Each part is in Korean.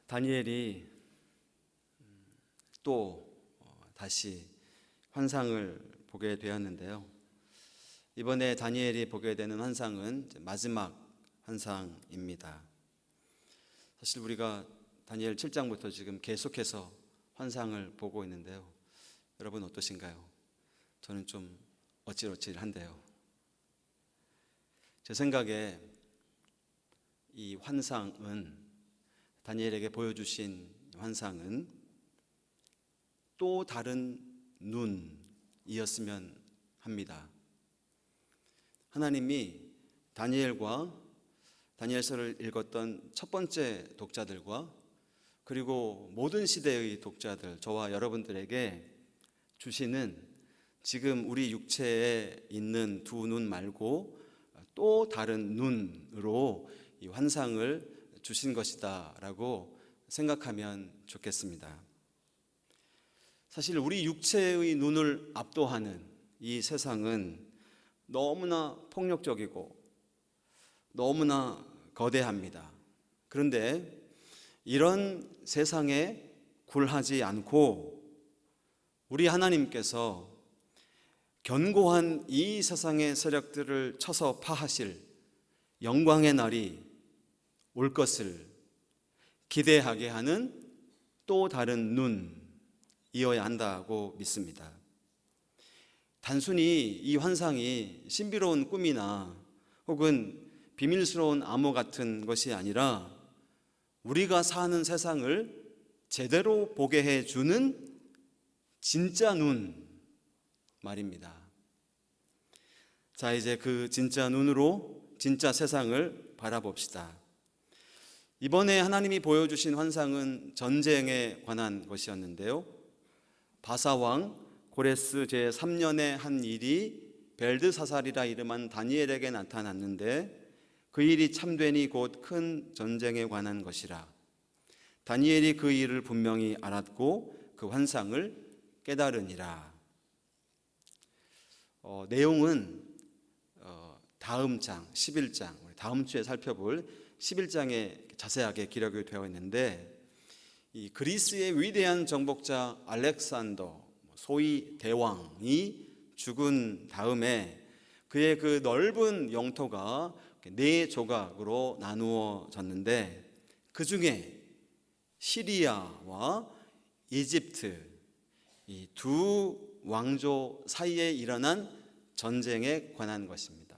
다니엘이 또 다시 환상을 보게 되었는데요. 이번에 다니엘이 보게 되는 환상은 마지막 환상입니다. 사실 우리가 다니엘 7장부터 지금 계속해서 환상을 보고 있는데요. 여러분 어떠신가요? 저는 좀 어찔어찔한데요. 제 생각에 이 환상은, 다니엘에게 보여주신 환상은 또 다른 눈이었으면 합니다. 하나님이 다니엘과 다니엘서를 읽었던 첫 번째 독자들과 그리고 모든 시대의 독자들, 저와 여러분들에게 주시는 지금 우리 육체에 있는 두 눈 말고 또 다른 눈으로 이 환상을 주신 것이다 라고 생각하면 좋겠습니다. 사실 우리 육체의 눈을 압도하는 이 세상은 너무나 폭력적이고 너무나 거대합니다. 그런데 이런 세상에 굴하지 않고 우리 하나님께서 견고한 이 세상의 세력들을 쳐서 파하실 영광의 날이 올 것을 기대하게 하는 또 다른 눈이어야 한다고 믿습니다. 단순히 이 환상이 신비로운 꿈이나 혹은 비밀스러운 암호 같은 것이 아니라 우리가 사는 세상을 제대로 보게 해주는 진짜 눈 말입니다. 자, 이제 그 진짜 눈으로 진짜 세상을 바라봅시다. 이번에 하나님이 보여주신 환상은 전쟁에 관한 것이었는데요. 바사왕 고레스 제3년의 한 일이 벨드사살이라 이름한 다니엘에게 나타났는데 그 일이 참되니 곧 큰 전쟁에 관한 것이라. 다니엘이 그 일을 분명히 알았고 그 환상을 깨달으니라. 내용은 다음 장 11장, 다음 주에 살펴볼 11장에 자세하게 기록이 되어 있는데, 이 그리스의 위대한 정복자 알렉산더, 소위 대왕이 죽은 다음에 그의 그 넓은 영토가 4조각으로 나누어졌는데 그 중에 시리아와 이집트, 이 두 왕조 사이에 일어난 전쟁에 관한 것입니다.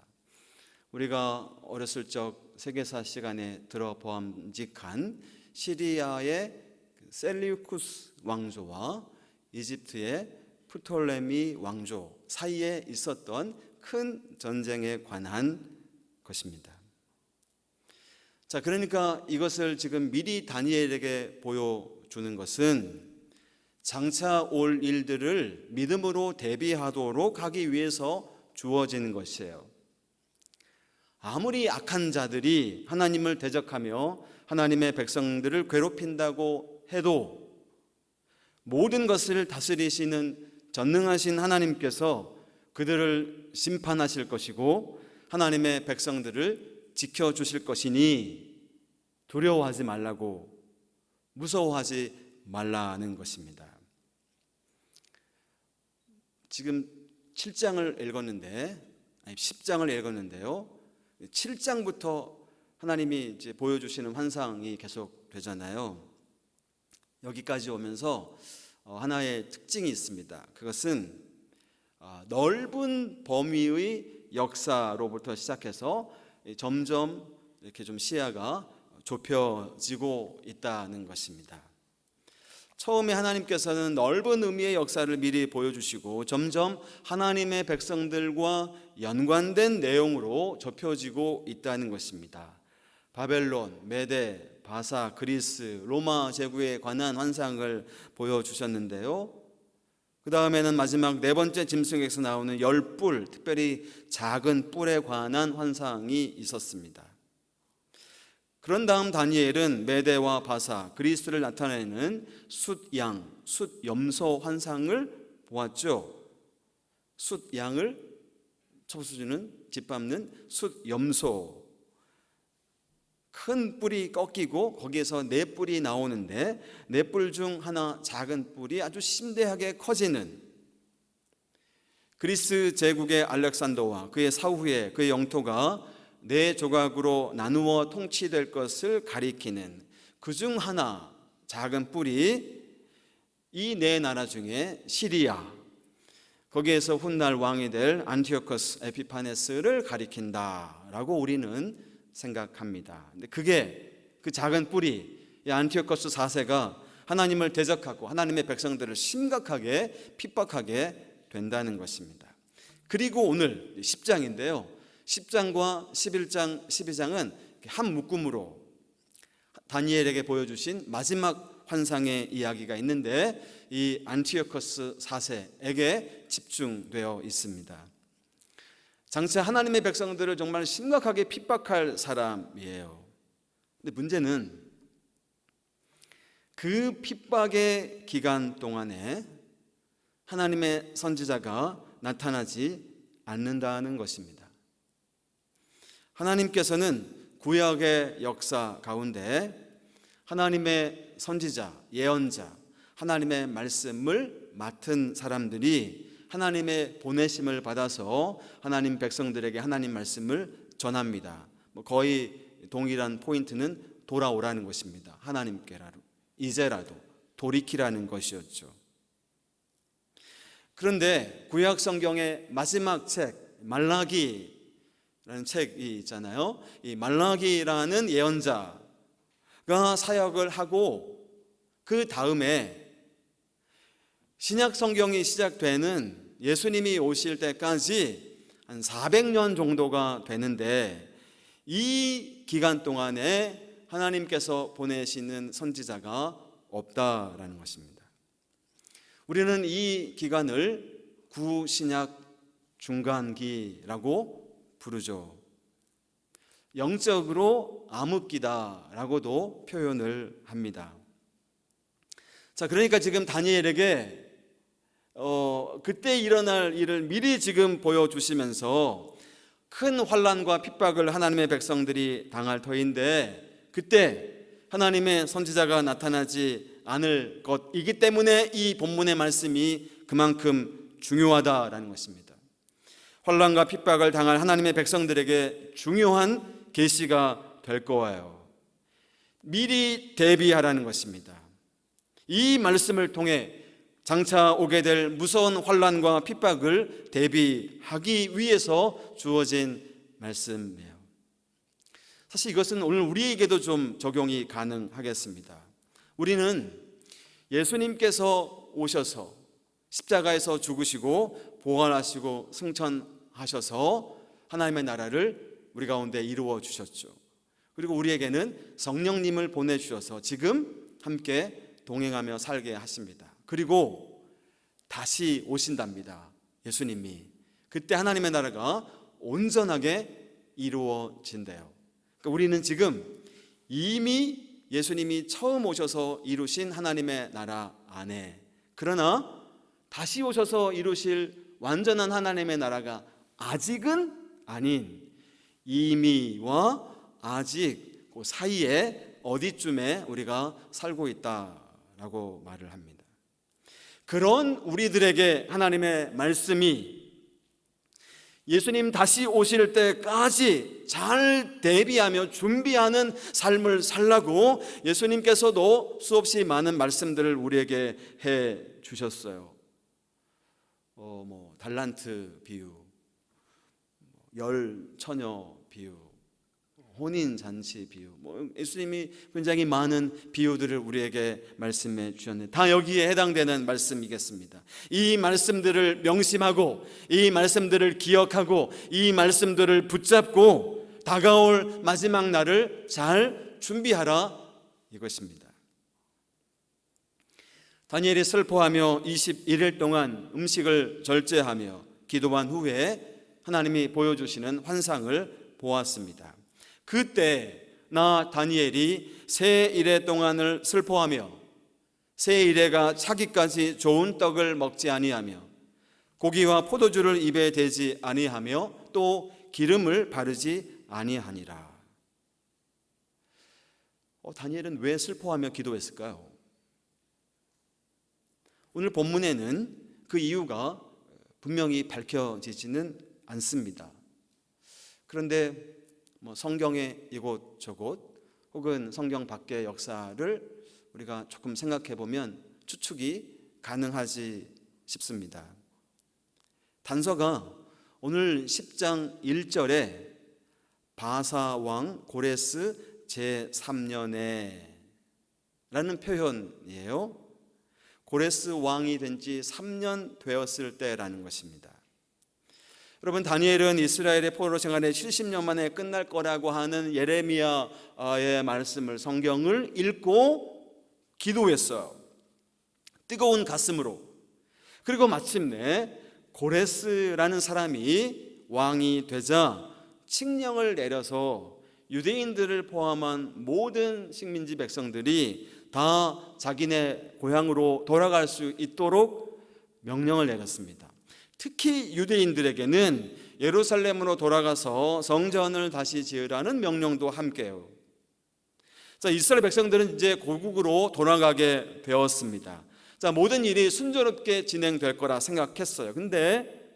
우리가 어렸을 적 세계사 시간에 들어보암직한 시리아의 셀리우쿠스 왕조와 이집트의 프톨레미 왕조 사이에 있었던 큰 전쟁에 관한 것입니다. 자, 그러니까 이것을 지금 미리 다니엘에게 보여주는 것은 장차 올 일들을 믿음으로 대비하도록 하기 위해서 주어지는 것이에요. 아무리 악한 자들이 하나님을 대적하며 하나님의 백성들을 괴롭힌다고 해도 모든 것을 다스리시는 전능하신 하나님께서 그들을 심판하실 것이고 하나님의 백성들을 지켜주실 것이니 두려워하지 말라고, 무서워하지 말라는 것입니다. 지금 7장을 읽었는데, 10장을 읽었는데요. 7장부터 하나님이 이제 보여주시는 환상이 계속 되잖아요. 여기까지 오면서 하나의 특징이 있습니다. 그것은 넓은 범위의 역사로부터 시작해서 점점 이렇게 좀 시야가 좁혀지고 있다는 것입니다. 처음에 하나님께서는 넓은 의미의 역사를 미리 보여주시고 점점 하나님의 백성들과 연관된 내용으로 좁혀지고 있다는 것입니다. 바벨론, 메데, 바사, 그리스, 로마 제국에 관한 환상을 보여주셨는데요. 그 다음에는 마지막 네 번째 짐승에서 나오는 10뿔, 특별히 작은 뿔에 관한 환상이 있었습니다. 그런 다음 다니엘은 메대와 바사, 그리스를 나타내는 숫양, 숫염소 환상을 보았죠. 숫양을 첫 수주는 짓밟는 숫염소, 큰 뿔이 꺾이고 거기에서 네 뿔이 나오는데 네 뿔 중 하나 작은 뿔이 아주 심대하게 커지는, 그리스 제국의 알렉산더와 그의 사후에 그의 영토가 네 조각으로 나누어 통치될 것을 가리키는 그 중 하나 작은 뿔이 이 네 나라 중에 시리아, 거기에서 훗날 왕이 될 안티오커스 에피파네스를 가리킨다라고 우리는 생각합니다. 근데 그게 그 작은 뿔이 이 안티오커스 4세가 하나님을 대적하고 하나님의 백성들을 심각하게 핍박하게 된다는 것입니다. 그리고 오늘 10장인데요. 10장과 11장, 12장은 한 묶음으로 다니엘에게 보여주신 마지막 환상의 이야기가 있는데 이 안티오커스 4세에게 집중되어 있습니다. 장차 하나님의 백성들을 정말 심각하게 핍박할 사람이에요. 근데 문제는 그 핍박의 기간 동안에 하나님의 선지자가 나타나지 않는다는 것입니다. 하나님께서는 구약의 역사 가운데 하나님의 선지자, 예언자, 하나님의 말씀을 맡은 사람들이 하나님의 보내심을 받아서 하나님 백성들에게 하나님 말씀을 전합니다. 거의 동일한 포인트는 돌아오라는 것입니다. 하나님께라도 이제라도 돌이키라는 것이었죠. 그런데 구약 성경의 마지막 책 말라기라는 책이 있잖아요. 이 말라기라는 예언자가 사역을 하고 그 다음에 신약 성경이 시작되는 예수님이 오실 때까지 한 400년 정도가 되는데 이 기간 동안에 하나님께서 보내시는 선지자가 없다라는 것입니다. 우리는 이 기간을 구신약 중간기라고 부르죠. 영적으로 암흑기다라고도 표현을 합니다. 자, 그러니까 지금 다니엘에게 그때 일어날 일을 미리 지금 보여주시면서 큰 환난과 핍박을 하나님의 백성들이 당할 터인데 그때 하나님의 선지자가 나타나지 않을 것이기 때문에 이 본문의 말씀이 그만큼 중요하다라는 것입니다. 환난과 핍박을 당할 하나님의 백성들에게 중요한 계시가 될 거예요. 미리 대비하라는 것입니다. 이 말씀을 통해 장차 오게 될 무서운 환난과 핍박을 대비하기 위해서 주어진 말씀이에요. 사실 이것은 오늘 우리에게도 좀 적용이 가능하겠습니다. 우리는 예수님께서 오셔서 십자가에서 죽으시고 부활하시고 승천하셔서 하나님의 나라를 우리 가운데 이루어 주셨죠. 그리고 우리에게는 성령님을 보내주셔서 지금 함께 동행하며 살게 하십니다. 그리고 다시 오신답니다. 예수님이. 그때 하나님의 나라가 온전하게 이루어진대요. 그러니까 우리는 지금 이미 예수님이 처음 오셔서 이루신 하나님의 나라 안에, 그러나 다시 오셔서 이루실 완전한 하나님의 나라가 아직은 아닌 이미와 아직 그 사이에 어디쯤에 우리가 살고 있다라고 말을 합니다. 그런 우리들에게 하나님의 말씀이 예수님 다시 오실 때까지 잘 대비하며 준비하는 삶을 살라고 예수님께서도 수없이 많은 말씀들을 우리에게 해 주셨어요. 달란트 비유, 열 처녀 비유, 혼인 잔치 비유, 예수님이 굉장히 많은 비유들을 우리에게 말씀해 주셨는데 다 여기에 해당되는 말씀이겠습니다. 이 말씀들을 명심하고 이 말씀들을 기억하고 이 말씀들을 붙잡고 다가올 마지막 날을 잘 준비하라 이것입니다. 다니엘이 슬퍼하며 21일 동안 음식을 절제하며 기도한 후에 하나님이 보여주시는 환상을 보았습니다. 그때 나 다니엘이 세 일해 동안을 슬퍼하며 세 일해가 차기까지 좋은 떡을 먹지 아니하며 고기와 포도주를 입에 대지 아니하며 또 기름을 바르지 아니하니라. 다니엘은 왜 슬퍼하며 기도했을까요? 오늘 본문에는 그 이유가 분명히 밝혀지지는 않습니다. 그런데 성경의 이곳저곳 혹은 성경 밖의 역사를 우리가 조금 생각해 보면 추측이 가능하지 싶습니다. 단서가 오늘 10장 1절에 바사 왕 고레스 제3년에 라는 표현이에요. 고레스 왕이 된 지 3년 되었을 때라는 것입니다. 여러분, 다니엘은 이스라엘의 포로 생활이 70년 만에 끝날 거라고 하는 예레미야의 말씀을, 성경을 읽고 기도했어요. 뜨거운 가슴으로. 그리고 마침내 고레스라는 사람이 왕이 되자 칙령을 내려서 유대인들을 포함한 모든 식민지 백성들이 다 자기네 고향으로 돌아갈 수 있도록 명령을 내렸습니다. 특히 유대인들에게는 예루살렘으로 돌아가서 성전을 다시 지으라는 명령도 함께요. 자, 이스라엘 백성들은 이제 고국으로 돌아가게 되었습니다. 자, 모든 일이 순조롭게 진행될 거라 생각했어요. 근데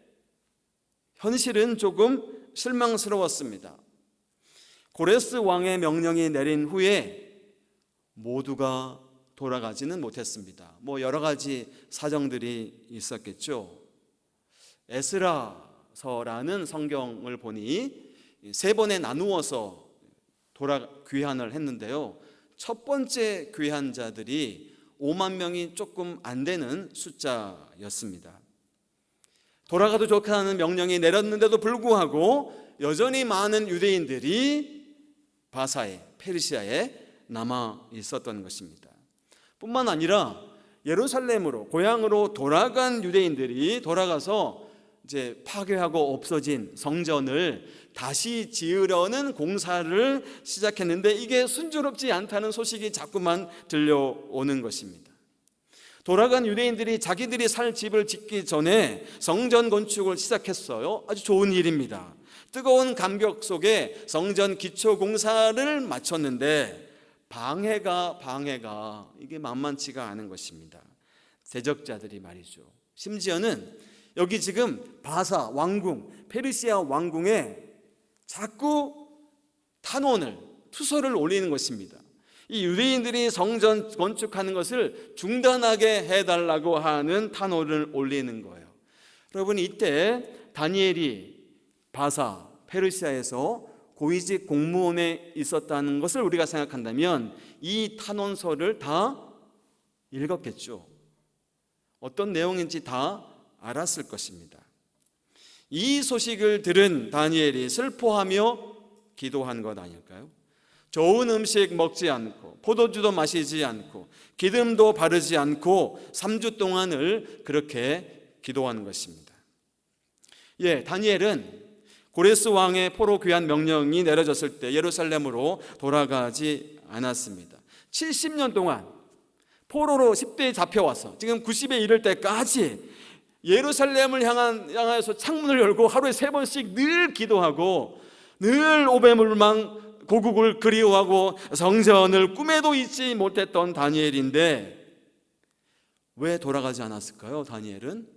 현실은 조금 실망스러웠습니다. 고레스 왕의 명령이 내린 후에 모두가 돌아가지는 못했습니다. 여러 가지 사정들이 있었겠죠. 에스라서라는 성경을 보니 세 번에 나누어서 귀환을 했는데요. 첫 번째 귀환자들이 5만 명이 조금 안 되는 숫자였습니다. 돌아가도 좋다는 명령이 내렸는데도 불구하고 여전히 많은 유대인들이 바사에, 페르시아에 남아 있었던 것입니다. 뿐만 아니라 예루살렘으로, 고향으로 돌아간 유대인들이 돌아가서 이제 파괴하고 없어진 성전을 다시 지으려는 공사를 시작했는데 이게 순조롭지 않다는 소식이 자꾸만 들려오는 것입니다. 돌아간 유대인들이 자기들이 살 집을 짓기 전에 성전 건축을 시작했어요. 아주 좋은 일입니다. 뜨거운 감격 속에 성전 기초 공사를 마쳤는데 방해가 이게 만만치가 않은 것입니다. 대적자들이 말이죠. 심지어는 여기 지금 바사 왕궁, 페르시아 왕궁에 자꾸 투서를 올리는 것입니다. 이 유대인들이 성전 건축하는 것을 중단하게 해달라고 하는 탄원을 올리는 거예요. 여러분, 이때 다니엘이 바사, 페르시아에서 고위직 공무원에 있었다는 것을 우리가 생각한다면 이 탄원서를 다 읽었겠죠. 어떤 내용인지 다 알았을 것입니다. 이 소식을 들은 다니엘이 슬퍼하며 기도한 것 아닐까요? 좋은 음식 먹지 않고 포도주도 마시지 않고 기름도 바르지 않고 3주 동안을 그렇게 기도한 것입니다. 다니엘은 고레스 왕의 포로 귀환 명령이 내려졌을 때 예루살렘으로 돌아가지 않았습니다. 70년 동안 포로로 10대에 잡혀와서 지금 90에 이를 때까지 예루살렘을 향하여서 창문을 열고 하루에 3번씩 늘 기도하고 늘 오배물망 고국을 그리워하고 성전을 꿈에도 잊지 못했던 다니엘인데 왜 돌아가지 않았을까요? 다니엘은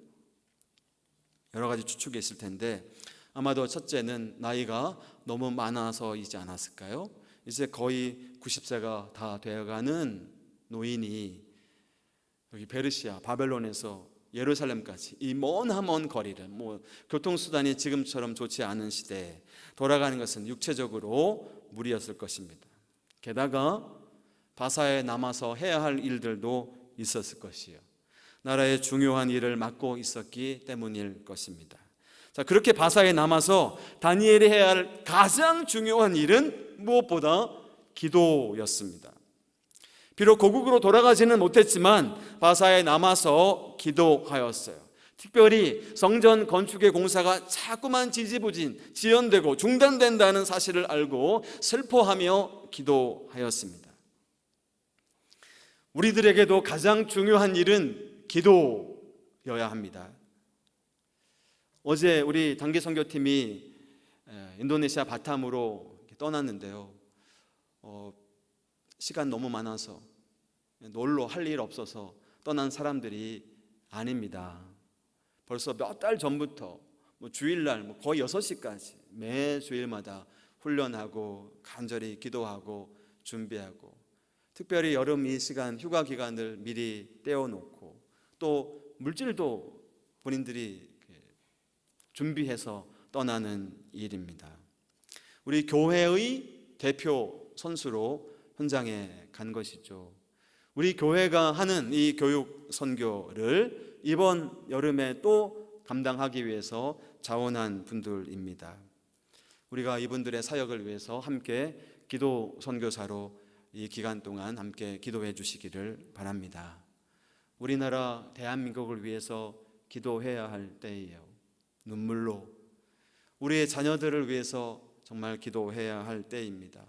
여러 가지 추측이 있을 텐데 아마도 첫째는 나이가 너무 많아서이지 않았을까요? 이제 거의 90세가 다 되어가는 노인이 여기 페르시아, 바벨론에서 예루살렘까지 이 먼 거리를 교통수단이 지금처럼 좋지 않은 시대에 돌아가는 것은 육체적으로 무리였을 것입니다. 게다가 바사에 남아서 해야 할 일들도 있었을 것이요. 나라의 중요한 일을 맡고 있었기 때문일 것입니다. 자, 그렇게 바사에 남아서 다니엘이 해야 할 가장 중요한 일은 무엇보다 기도였습니다. 비록 고국으로 돌아가지는 못했지만 바사에 남아서 기도하였어요. 특별히 성전 건축의 공사가 자꾸만 지지부진, 지연되고 중단된다는 사실을 알고 슬퍼하며 기도하였습니다. 우리들에게도 가장 중요한 일은 기도여야 합니다. 어제 우리 단기 선교팀이 인도네시아 바탐으로 떠났는데요. 시간 너무 많아서 놀러 할 일 없어서 떠난 사람들이 아닙니다. 벌써 몇 달 전부터 주일날 거의 6시까지 매 주일마다 훈련하고 간절히 기도하고 준비하고, 특별히 여름 이 시간 휴가 기간을 미리 떼어놓고 또 물질도 본인들이 준비해서 떠나는 일입니다. 우리 교회의 대표 선수로 현장에 간 것이죠. 우리 교회가 하는 이 교육 선교를 이번 여름에 또 감당하기 위해서 자원한 분들입니다. 우리가 이분들의 사역을 위해서 함께 기도 선교사로 이 기간 동안 함께 기도해 주시기를 바랍니다. 우리나라 대한민국을 위해서 기도해야 할 때예요. 눈물로 우리의 자녀들을 위해서 정말 기도해야 할 때입니다.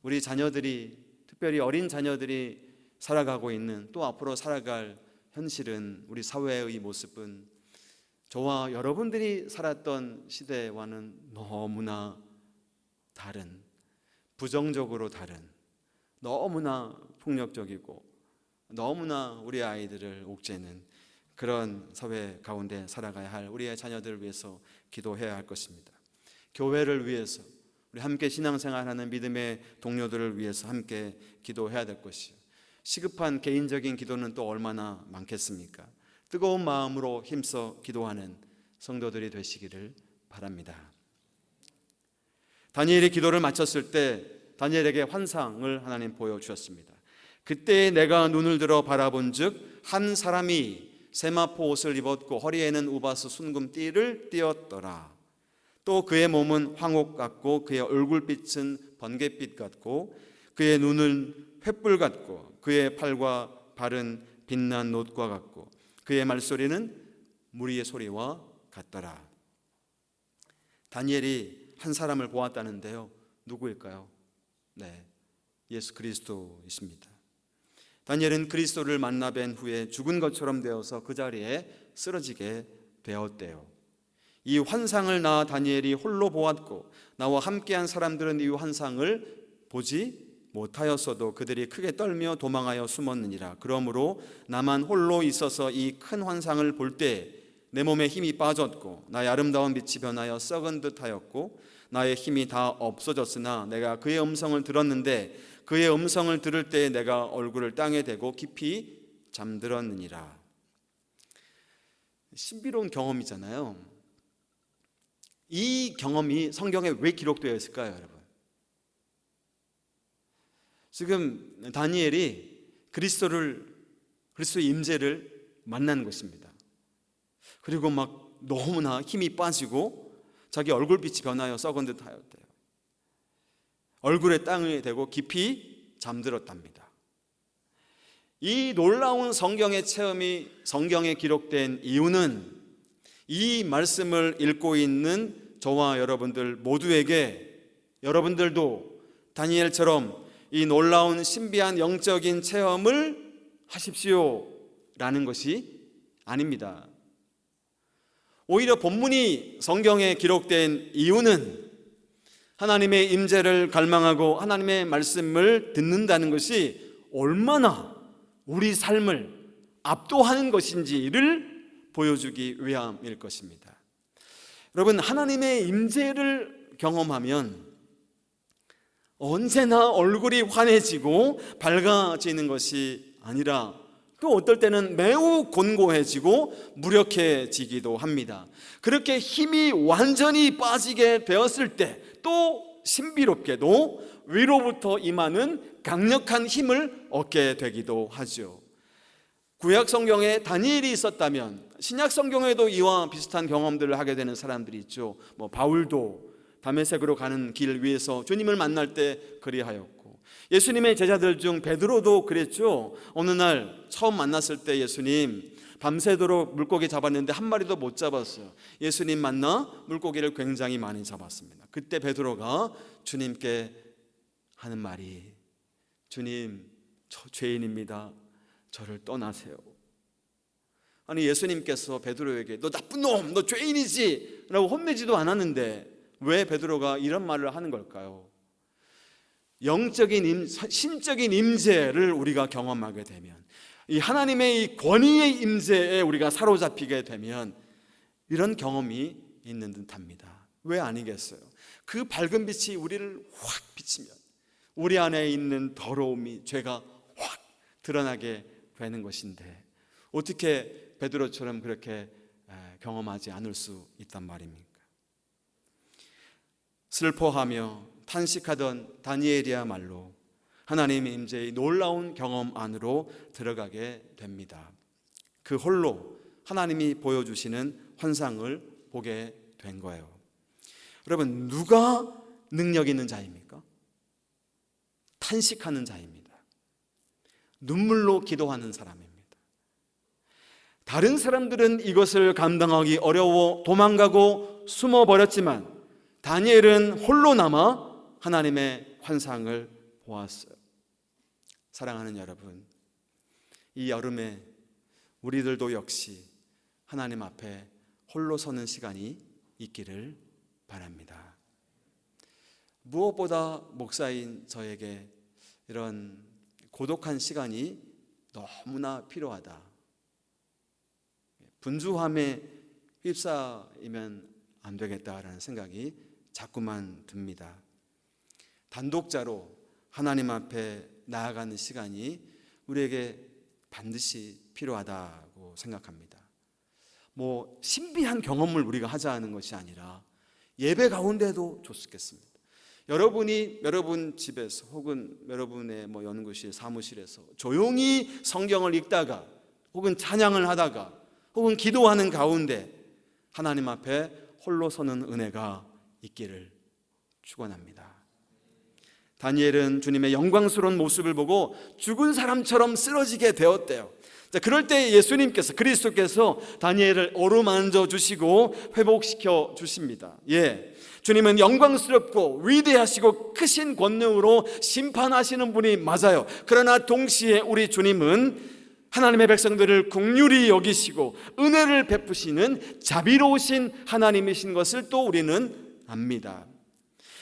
우리 자녀들이, 특별히 어린 자녀들이 살아가고 있는, 또 앞으로 살아갈 현실은, 우리 사회의 모습은 저와 여러분들이 살았던 시대와는 너무나 다른, 부정적으로 다른, 너무나 폭력적이고 너무나 우리 아이들을 옥죄는 그런 사회 가운데 살아가야 할 우리의 자녀들을 위해서 기도해야 할 것입니다. 교회를 위해서, 우리 함께 신앙생활하는 믿음의 동료들을 위해서 함께 기도해야 될 것이요, 시급한 개인적인 기도는 또 얼마나 많겠습니까? 뜨거운 마음으로 힘써 기도하는 성도들이 되시기를 바랍니다. 다니엘이 기도를 마쳤을 때 다니엘에게 환상을 하나님 보여주셨습니다. 그때 내가 눈을 들어 바라본 즉 한 사람이 세마포 옷을 입었고 허리에는 우바스 순금 띠를 띠었더라. 또 그의 몸은 황옥 같고 그의 얼굴빛은 번갯빛 같고 그의 눈은 횃불 같고 그의 팔과 발은 빛난 놋과 같고 그의 말소리는 무리의 소리와 같더라. 다니엘이 한 사람을 보았다는데요, 누구일까요? 네, 예수 그리스도이십니다. 다니엘은 그리스도를 만나 뵌 후에 죽은 것처럼 되어서 그 자리에 쓰러지게 되었대요. 이 환상을 나 다니엘이 홀로 보았고 나와 함께한 사람들은 이 환상을 보지 못하였어도 그들이 크게 떨며 도망하여 숨었느니라. 그러므로 나만 홀로 있어서 이 큰 환상을 볼 때 내 몸에 힘이 빠졌고 나의 아름다운 빛이 변하여 썩은 듯하였고 나의 힘이 다 없어졌으나 내가 그의 음성을 들었는데 그의 음성을 들을 때 내가 얼굴을 땅에 대고 깊이 잠들었느니라. 신비로운 경험이잖아요. 이 경험이 성경에 왜 기록되어 있을까요, 여러분? 지금 다니엘이 그리스도의 임재를 만난 것입니다. 그리고 막 너무나 힘이 빠지고 자기 얼굴빛이 변하여 썩은 듯 하였대요. 얼굴에 땅에 대고 깊이 잠들었답니다. 이 놀라운 성경의 체험이 성경에 기록된 이유는 이 말씀을 읽고 있는 저와 여러분들 모두에게, 여러분들도 다니엘처럼 이 놀라운 신비한 영적인 체험을 하십시오 라는 것이 아닙니다. 오히려 본문이 성경에 기록된 이유는 하나님의 임재를 갈망하고 하나님의 말씀을 듣는다는 것이 얼마나 우리 삶을 압도하는 것인지를 보여주기 위함일 것입니다. 여러분, 하나님의 임재를 경험하면 언제나 얼굴이 환해지고 밝아지는 것이 아니라 또 어떨 때는 매우 곤고해지고 무력해지기도 합니다. 그렇게 힘이 완전히 빠지게 되었을 때 또 신비롭게도 위로부터 임하는 강력한 힘을 얻게 되기도 하죠. 구약 성경에 다니엘이 있었다면 신약 성경에도 이와 비슷한 경험들을 하게 되는 사람들이 있죠. 바울도 다메섹으로 가는 길 위에서 주님을 만날 때 그리하였고, 예수님의 제자들 중 베드로도 그랬죠. 어느 날 처음 만났을 때 예수님 밤새도록 물고기 잡았는데 한 마리도 못 잡았어요. 예수님 만나 물고기를 굉장히 많이 잡았습니다. 그때 베드로가 주님께 하는 말이, 주님, 저 죄인입니다. 저를 떠나세요. 아니, 예수님께서 베드로에게 너 나쁜 놈, 너 죄인이지 라고 혼내지도 않았는데 왜 베드로가 이런 말을 하는 걸까요? 영적인 신적인 임재를 우리가 경험하게 되면, 이 하나님의 이 권위의 임재에 우리가 사로잡히게 되면 이런 경험이 있는 듯합니다. 왜 아니겠어요? 그 밝은 빛이 우리를 확 비치면 우리 안에 있는 더러움이, 죄가 확 드러나게 되는 것인데 어떻게 베드로처럼 그렇게 경험하지 않을 수 있단 말입니까? 슬퍼하며 탄식하던 다니엘이야말로 하나님의 임재의 놀라운 경험 안으로 들어가게 됩니다. 그 홀로 하나님이 보여주시는 환상을 보게 된 거예요. 여러분, 누가 능력 있는 자입니까? 탄식하는 자입니다. 눈물로 기도하는 사람입니다. 다른 사람들은 이것을 감당하기 어려워 도망가고 숨어버렸지만 다니엘은 홀로 남아 하나님의 환상을 보았어요. 사랑하는 여러분, 이 여름에 우리들도 역시 하나님 앞에 홀로 서는 시간이 있기를 바랍니다. 무엇보다 목사인 저에게 이런 고독한 시간이 너무나 필요하다. 분주함에 휩싸이면 안 되겠다라는 생각이 자꾸만 듭니다. 단독자로 하나님 앞에 나아가는 시간이 우리에게 반드시 필요하다고 생각합니다. 뭐 신비한 경험을 우리가 하자는 것이 아니라 예배 가운데도 좋겠습니다. 여러분이 여러분 집에서 혹은 여러분의 연구실, 사무실에서 조용히 성경을 읽다가 혹은 찬양을 하다가 혹은 기도하는 가운데 하나님 앞에 홀로 서는 은혜가 있기를 축원합니다. 다니엘은 주님의 영광스러운 모습을 보고 죽은 사람처럼 쓰러지게 되었대요. 자, 그럴 때 예수님께서, 그리스도께서 다니엘을 어루만져 주시고 회복시켜 주십니다. 주님은 영광스럽고 위대하시고 크신 권능으로 심판하시는 분이 맞아요. 그러나 동시에 우리 주님은 하나님의 백성들을 긍휼히 여기시고 은혜를 베푸시는 자비로우신 하나님이신 것을 또 우리는 압니다.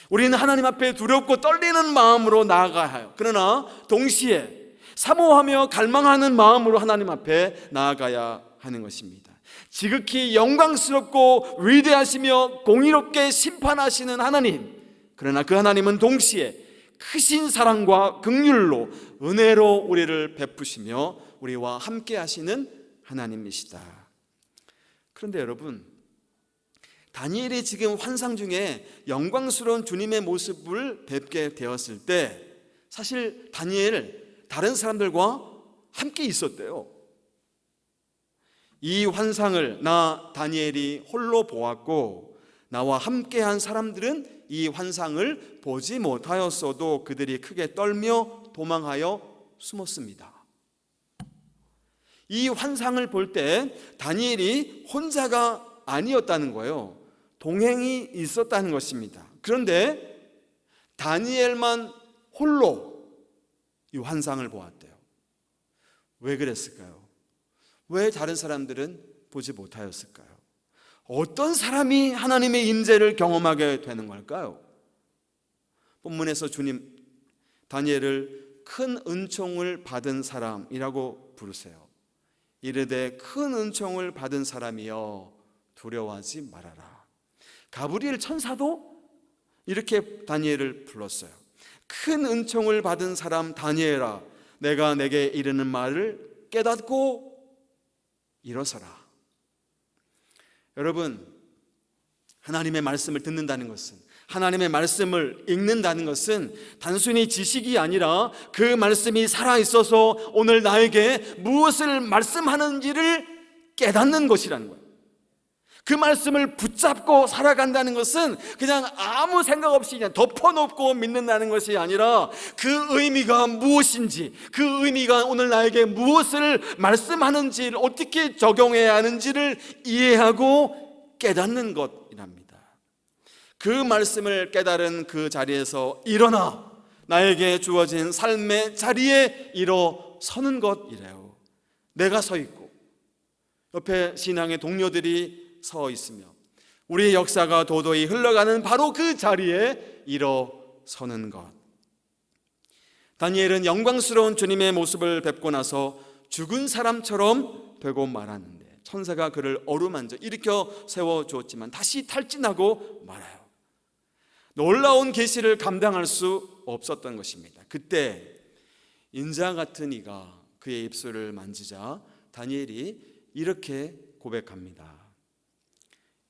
우리는 하나님 앞에 두렵고 떨리는 마음으로 나아가야 해요. 그러나 동시에 사모하며 갈망하는 마음으로 하나님 앞에 나아가야 하는 것입니다. 지극히 영광스럽고 위대하시며 공의롭게 심판하시는 하나님, 그러나 그 하나님은 동시에 크신 사랑과 긍휼로 은혜로 우리를 베푸시며 우리와 함께 하시는 하나님이시다. 그런데 여러분, 다니엘이 지금 환상 중에 영광스러운 주님의 모습을 뵙게 되었을 때 사실 다니엘 다른 사람들과 함께 있었대요. 이 환상을 나 다니엘이 홀로 보았고 나와 함께한 사람들은 이 환상을 보지 못하였어도 그들이 크게 떨며 도망하여 숨었습니다. 이 환상을 볼 때 다니엘이 혼자가 아니었다는 거예요. 동행이 있었다는 것입니다. 그런데 다니엘만 홀로 이 환상을 보았대요. 왜 그랬을까요? 왜 다른 사람들은 보지 못하였을까요? 어떤 사람이 하나님의 임재를 경험하게 되는 걸까요? 본문에서 주님 다니엘을 큰 은총을 받은 사람이라고 부르세요. 이르되 큰 은총을 받은 사람이여 두려워하지 말아라. 가브리엘 천사도 이렇게 다니엘을 불렀어요. 큰 은총을 받은 사람 다니엘아, 내가 내게 이르는 말을 깨닫고 일어서라. 여러분, 하나님의 말씀을 듣는다는 것은, 하나님의 말씀을 읽는다는 것은 단순히 지식이 아니라 그 말씀이 살아있어서 오늘 나에게 무엇을 말씀하는지를 깨닫는 것이라는 거예요. 그 말씀을 붙잡고 살아간다는 것은 그냥 아무 생각 없이 그냥 덮어놓고 믿는다는 것이 아니라 그 의미가 무엇인지, 그 의미가 오늘 나에게 무엇을 말씀하는지를 어떻게 적용해야 하는지를 이해하고 깨닫는 것이랍니다. 그 말씀을 깨달은 그 자리에서 일어나 나에게 주어진 삶의 자리에 일어서는 것이래요. 내가 서 있고 옆에 신앙의 동료들이 서 있으며 우리의 역사가 도도히 흘러가는 바로 그 자리에 일어서는 것. 다니엘은 영광스러운 주님의 모습을 뵙고 나서 죽은 사람처럼 되고 말았는데 천사가 그를 어루만져 일으켜 세워주었지만 다시 탈진하고 말아요. 놀라운 계시를 감당할 수 없었던 것입니다. 그때 인자 같은 이가 그의 입술을 만지자 다니엘이 이렇게 고백합니다.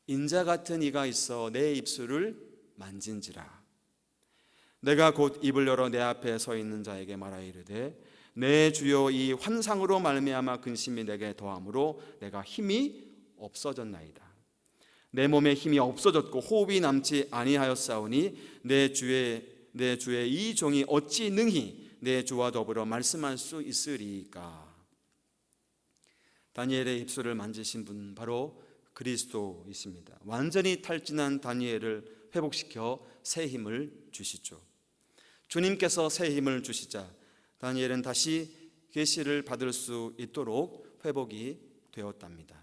인자 같은 이가 있어 내 입술을 만진지라. 내가 곧 입을 열어 내 앞에 서 있는 자에게 말하이르되 내 주여 이 환상으로 말미암아 근심이 내게 더함으로 내가 힘이 없어졌나이다. 내 몸에 힘이 없어졌고 호흡이 남지 아니하였사오니 내 주의 이 종이 어찌 능히 내 주와 더불어 말씀할 수 있으리까. 다니엘의 입술을 만지신 분 바로 그리스도이십니다. 완전히 탈진한 다니엘을 회복시켜 새 힘을 주시죠. 주님께서 새 힘을 주시자 다니엘은 다시 계시를 받을 수 있도록 회복이 되었답니다.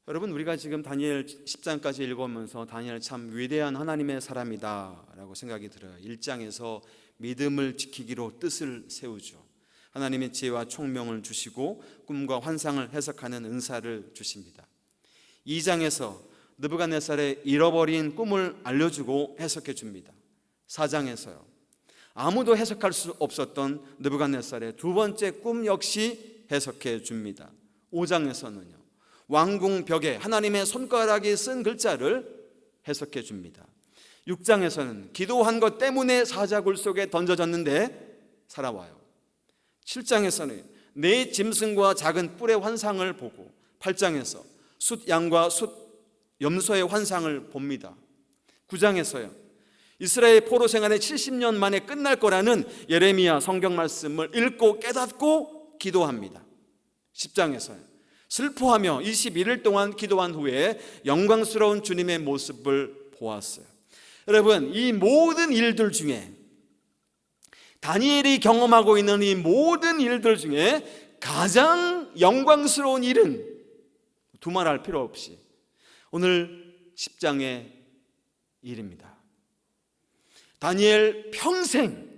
여러분, 우리가 지금 다니엘 10장까지 읽으면서 다니엘 참 위대한 하나님의 사람이다 라고 생각이 들어요. 1장에서 믿음을 지키기로 뜻을 세우죠. 하나님의 지혜와 총명을 주시고 꿈과 환상을 해석하는 은사를 주십니다. 2장에서 느부갓네살의 잃어버린 꿈을 알려주고 해석해 줍니다. 4장에서요, 아무도 해석할 수 없었던 느부갓네살의 두 번째 꿈 역시 해석해 줍니다. 5장에서는요, 왕궁 벽에 하나님의 손가락이 쓴 글자를 해석해 줍니다. 6장에서는 기도한 것 때문에 사자굴 속에 던져졌는데 살아와요. 7장에서는 네 짐승과 작은 뿔의 환상을 보고 8장에서 숫양과 숫염소의 환상을 봅니다. 9장에서요, 이스라엘 포로 생활의 70년 만에 끝날 거라는 예레미야 성경 말씀을 읽고 깨닫고 기도합니다. 10장에서요, 슬퍼하며 21일 동안 기도한 후에 영광스러운 주님의 모습을 보았어요. 여러분, 이 모든 일들 중에 다니엘이 경험하고 있는 이 모든 일들 중에 가장 영광스러운 일은 두말할 필요 없이 오늘 10장의 일입니다. 다니엘 평생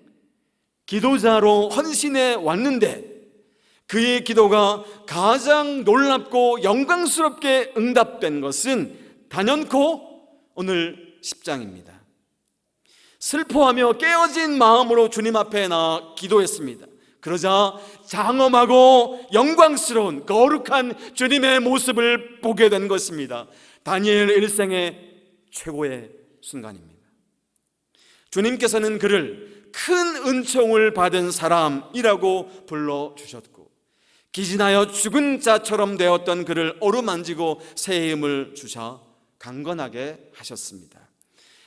기도자로 헌신해 왔는데 그의 기도가 가장 놀랍고 영광스럽게 응답된 것은 단연코 오늘 10장입니다. 슬퍼하며 깨어진 마음으로 주님 앞에 나아 기도했습니다. 그러자 장엄하고 영광스러운 거룩한 주님의 모습을 보게 된 것입니다. 다니엘 일생의 최고의 순간입니다. 주님께서는 그를 큰 은총을 받은 사람이라고 불러주셨고 기진하여 죽은 자처럼 되었던 그를 어루만지고 새 힘을 주셔 강건하게 하셨습니다.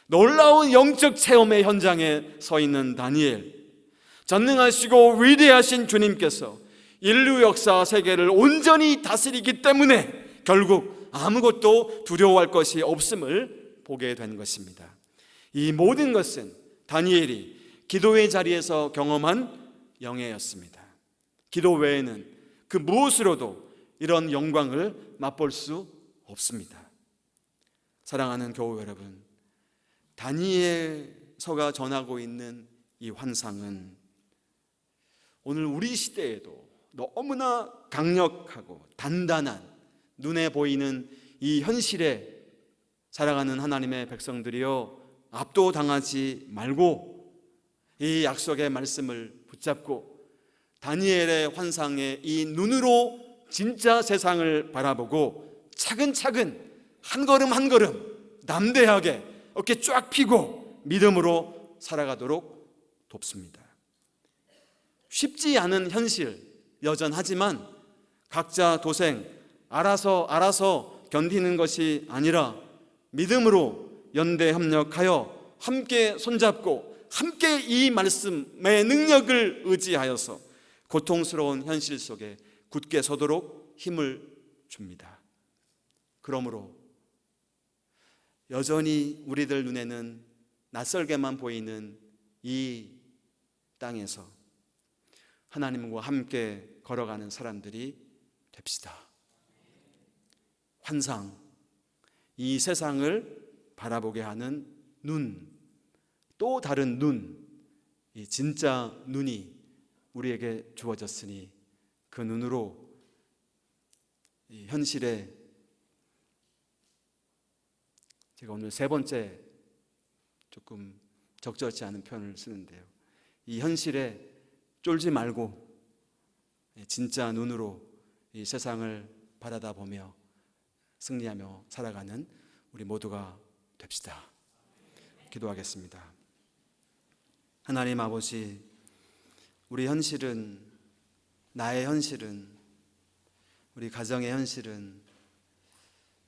놀라운 영적 체험의 현장에 서 있는 다니엘, 전능하시고 위대하신 주님께서 인류 역사 세계를 온전히 다스리기 때문에 결국 아무것도 두려워할 것이 없음을 보게 된 것입니다. 이 모든 것은 다니엘이 기도의 자리에서 경험한 영예였습니다. 기도 외에는 그 무엇으로도 이런 영광을 맛볼 수 없습니다. 사랑하는 교우 여러분, 다니엘서가 전하고 있는 이 환상은 오늘 우리 시대에도 너무나 강력하고 단단한 눈에 보이는 이 현실에 살아가는 하나님의 백성들이여 압도당하지 말고 이 약속의 말씀을 붙잡고 다니엘의 환상의 이 눈으로 진짜 세상을 바라보고 차근차근 한 걸음 한 걸음 담대하게 어깨 쫙 펴고 믿음으로 살아가도록 돕습니다. 쉽지 않은 현실 여전하지만 각자 도생 알아서 견디는 것이 아니라 믿음으로 연대 협력하여 함께 손잡고 함께 이 말씀의 능력을 의지하여서 고통스러운 현실 속에 굳게 서도록 힘을 줍니다. 그러므로 여전히 우리들 눈에는 낯설게만 보이는 이 땅에서 하나님과 함께 걸어가는 사람들이 됩시다. 환상, 이 세상을 바라보게 하는 눈, 또 다른 눈, 이 진짜 눈이 우리에게 주어졌으니 그 눈으로 이 현실에, 제가 오늘 세 번째 조금 적절치 않은 표현을 쓰는데요, 이 현실에 쫄지 말고 진짜 눈으로 이 세상을 바라다보며 승리하며 살아가는 우리 모두가 됩시다. 기도하겠습니다. 하나님 아버지, 우리 현실은, 나의 현실은, 우리 가정의 현실은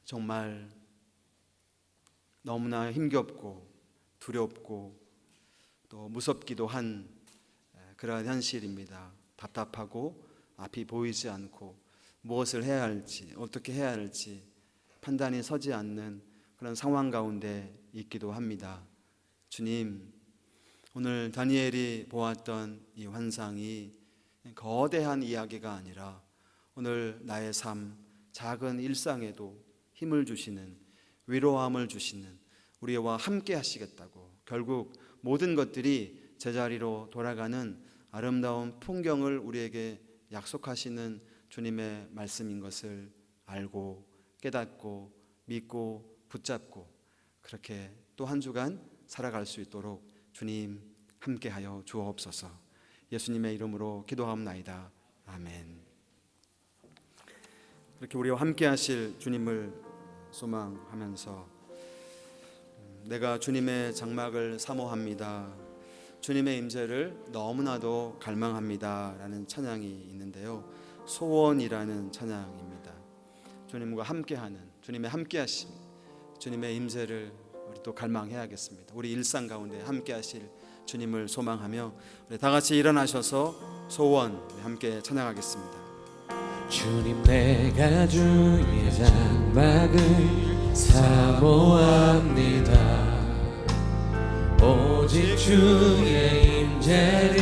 정말 너무나 힘겹고 두렵고 또 무섭기도 한 그러한 현실입니다. 답답하고 앞이 보이지 않고 무엇을 해야 할지, 어떻게 해야 할지 판단이 서지 않는 그런 상황 가운데 있기도 합니다. 주님, 오늘 다니엘이 보았던 이 환상이 거대한 이야기가 아니라 오늘 나의 삶, 작은 일상에도 힘을 주시는, 위로함을 주시는, 우리와 함께 하시겠다고, 결국 모든 것들이 제자리로 돌아가는 아름다운 풍경을 우리에게 약속하시는 주님의 말씀인 것을 알고 깨닫고 믿고 붙잡고 그렇게 또 한 주간 살아갈 수 있도록 주님 함께하여 주옵소서. 예수님의 이름으로 기도하옵나이다. 아멘. 그렇게 우리와 함께 하실 주님을 소망하면서 내가 주님의 장막을 사모합니다, 주님의 임재를 너무나도 갈망합니다 라는 찬양이 있는데요, 소원이라는 찬양입니다. 주님과 함께하는, 주님의 함께하심, 주님의 임재를 우리 또 갈망해야겠습니다. 우리 일상 가운데 함께하실 주님을 소망하며 우리 다 같이 일어나셔서 소원 함께 찬양하겠습니다. 주님, 내가 주의 장막을 사모합니다. 오직 주의 임재를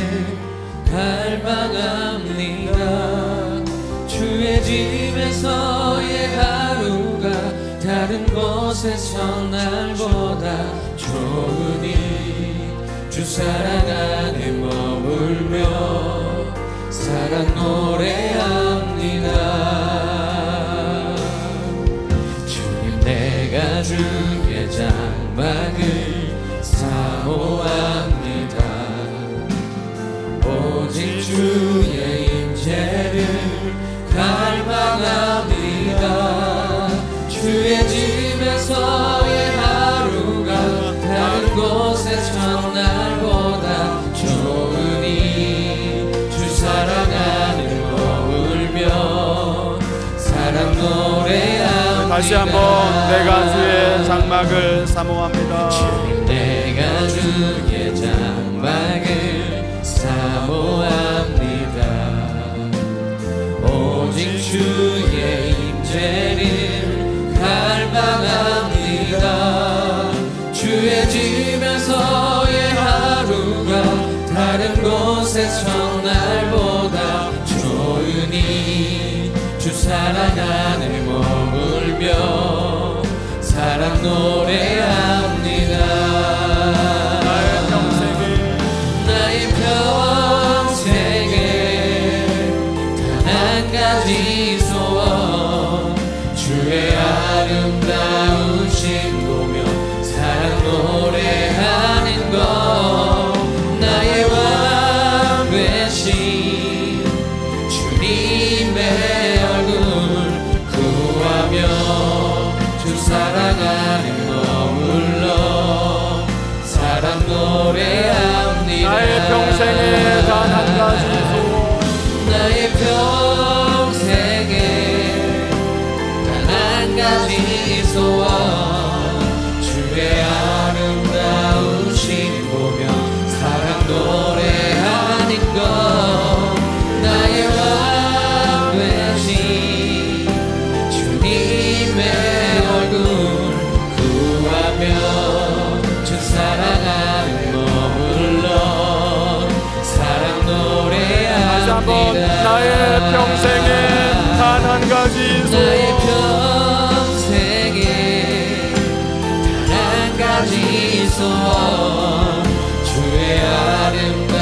갈망합니다. 주의 집에서의 하루가 다른 곳에서 날보다 좋으니 주 사랑 안에 머물며 사랑 노래합니다. 주님, 내가 주의 장막을 사모합니다. 오직 주의 임재를 갈망합니다. 주의 집에서의 하루가 다른 곳에서 날보다 좋으니 주 사랑 안에 머물며 사랑 노래합니다. 다시 한번 내가 주의 장막을 사모합니다. 주님, 내가 주의 장막을 사모합니다. 오직 주의 임재를 갈망합니다. 주의 집에서의 하루가 다른 곳에서 날보다 좋으니 주 사랑 안에 머물며 사랑 노래합니다. 나의 평생에 단 한 가지 소원, 주의 아름다우신 보며 사랑 노래하는 것. 나의 왕 되신 주님의 얼굴 구하며 주 사랑 안에 머물러 사랑 노래합니다. 나의 평생에 단 한 가지 소원, 나의 평생에 단 한 가지 소원, 주의 아름다우신 보며 사랑 노래하는 것. 나의 왕 되신 주님의 얼굴 구하며 주 사랑 안에 머물러 사랑 다시 한번 노래합니다. 나의 평생에 단 한 가지 나의 소원, 평생에 단 한 가지 소원, 주의 아름다운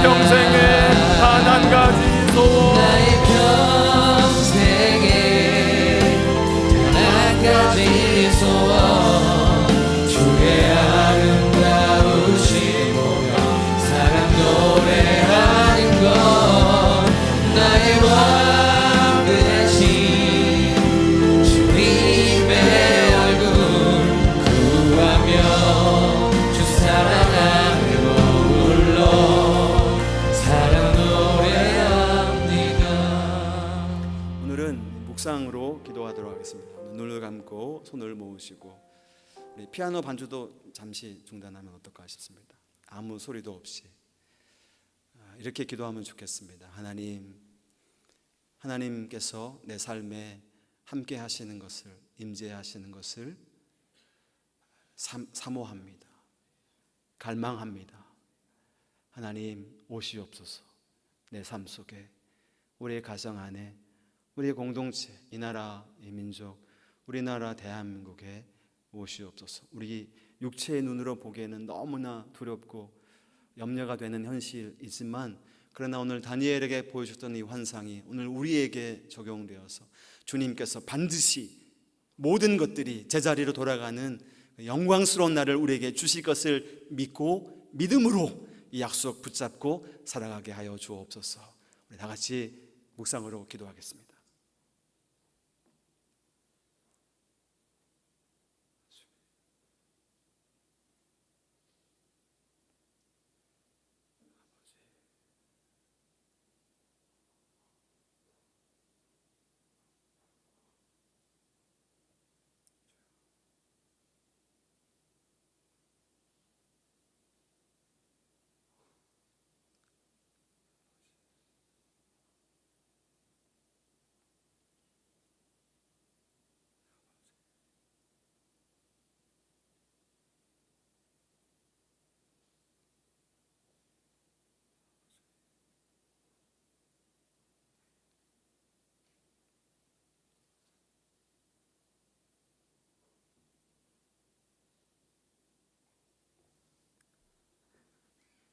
평생에 단 한 가지 소원, 나의 평생에 단 한 가지 소원, 주의 아름다우신 보며 사랑 노래하는 것, 나의 왕 되신 주님의 얼굴 구하며 주 사랑하며 머물러 사랑 노래합니다. 오늘은 묵상으로 기도하도록 하겠습니다. 눈을 감고 손을 모으시고 우리 피아노 반주도 잠시 중단하면 어떨까 싶습니다. 아무 소리도 없이 이렇게 기도하면 좋겠습니다. 하나님께서 내 삶에 함께 하시는 것을, 임재하시는 것을 사모합니다. 갈망합니다. 하나님 오시옵소서. 내 삶 속에, 우리의 가정 안에, 우리의 공동체, 이 나라, 이 민족, 우리나라 대한민국에 오시옵소서. 우리 육체의 눈으로 보기에는 너무나 두렵고 염려가 되는 현실이지만, 그러나 오늘 다니엘에게 보여줬던 이 환상이 오늘 우리에게 적용되어서 주님께서 반드시 모든 것들이 제자리로 돌아가는 영광스러운 날을 우리에게 주실 것을 믿고 믿음으로 이 약속 붙잡고 살아가게 하여 주옵소서. 우리 다 같이 묵상으로 기도하겠습니다.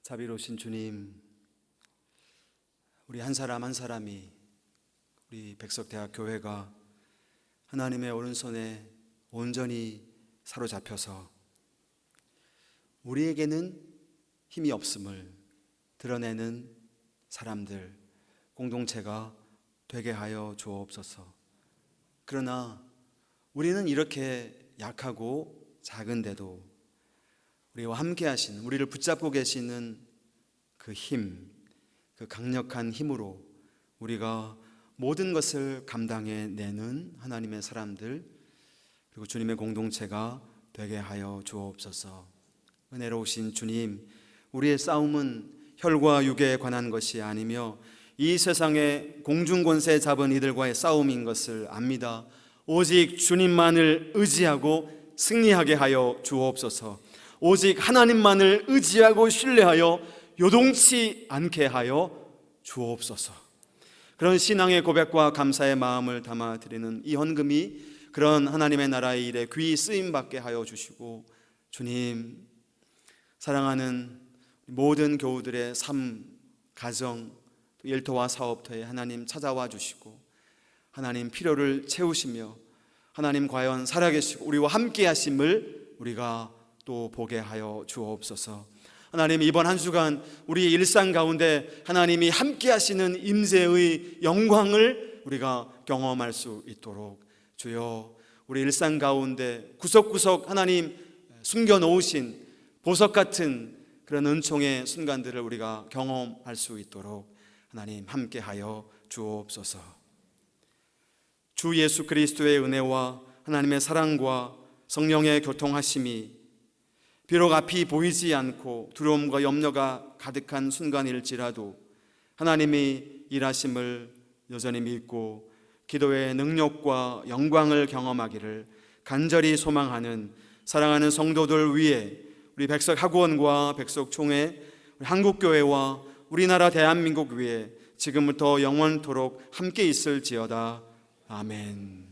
자비로우신 주님, 우리 한 사람 한 사람이, 우리 백석대학교회가 하나님의 오른손에 온전히 사로잡혀서 우리에게는 힘이 없음을 드러내는 사람들, 공동체가 되게 하여 주옵소서. 그러나 우리는 이렇게 약하고 작은데도 우리와 함께 하시는, 우리를 붙잡고 계시는 그 힘, 그 강력한 힘으로 우리가 모든 것을 감당해 내는 하나님의 사람들, 그리고 주님의 공동체가 되게 하여 주옵소서. 은혜로우신 주님, 우리의 싸움은 혈과 육에 관한 것이 아니며 이 세상의 공중권세 잡은 이들과의 싸움인 것을 압니다. 오직 주님만을 의지하고 승리하게 하여 주옵소서. 오직 하나님만을 의지하고 신뢰하여 요동치 않게 하여 주옵소서. 그런 신앙의 고백과 감사의 마음을 담아 드리는 이 헌금이 그런 하나님의 나라의 일에 귀히 쓰임받게 하여 주시고, 주님, 사랑하는 모든 교우들의 삶, 가정, 일터와 사업터에 하나님 찾아와 주시고, 하나님 필요를 채우시며 하나님 과연 살아계시고 우리와 함께 하심을 우리가 또 보게 하여 주옵소서. 하나님, 이번 한 주간 우리의 일상 가운데 하나님이 함께 하시는 임재의 영광을 우리가 경험할 수 있도록 주여, 우리 일상 가운데 구석구석 하나님 숨겨놓으신 보석 같은 그런 은총의 순간들을 우리가 경험할 수 있도록 하나님 함께 하여 주옵소서. 주 예수 그리스도의 은혜와 하나님의 사랑과 성령의 교통하심이 비록 앞이 보이지 않고 두려움과 염려가 가득한 순간일지라도 하나님이 일하심을 여전히 믿고 기도의 능력과 영광을 경험하기를 간절히 소망하는 사랑하는 성도들 위해 우리 백석학원과 백석총회, 우리 한국교회와 우리나라 대한민국 위에 지금부터 영원토록 함께 있을지어다. 아멘.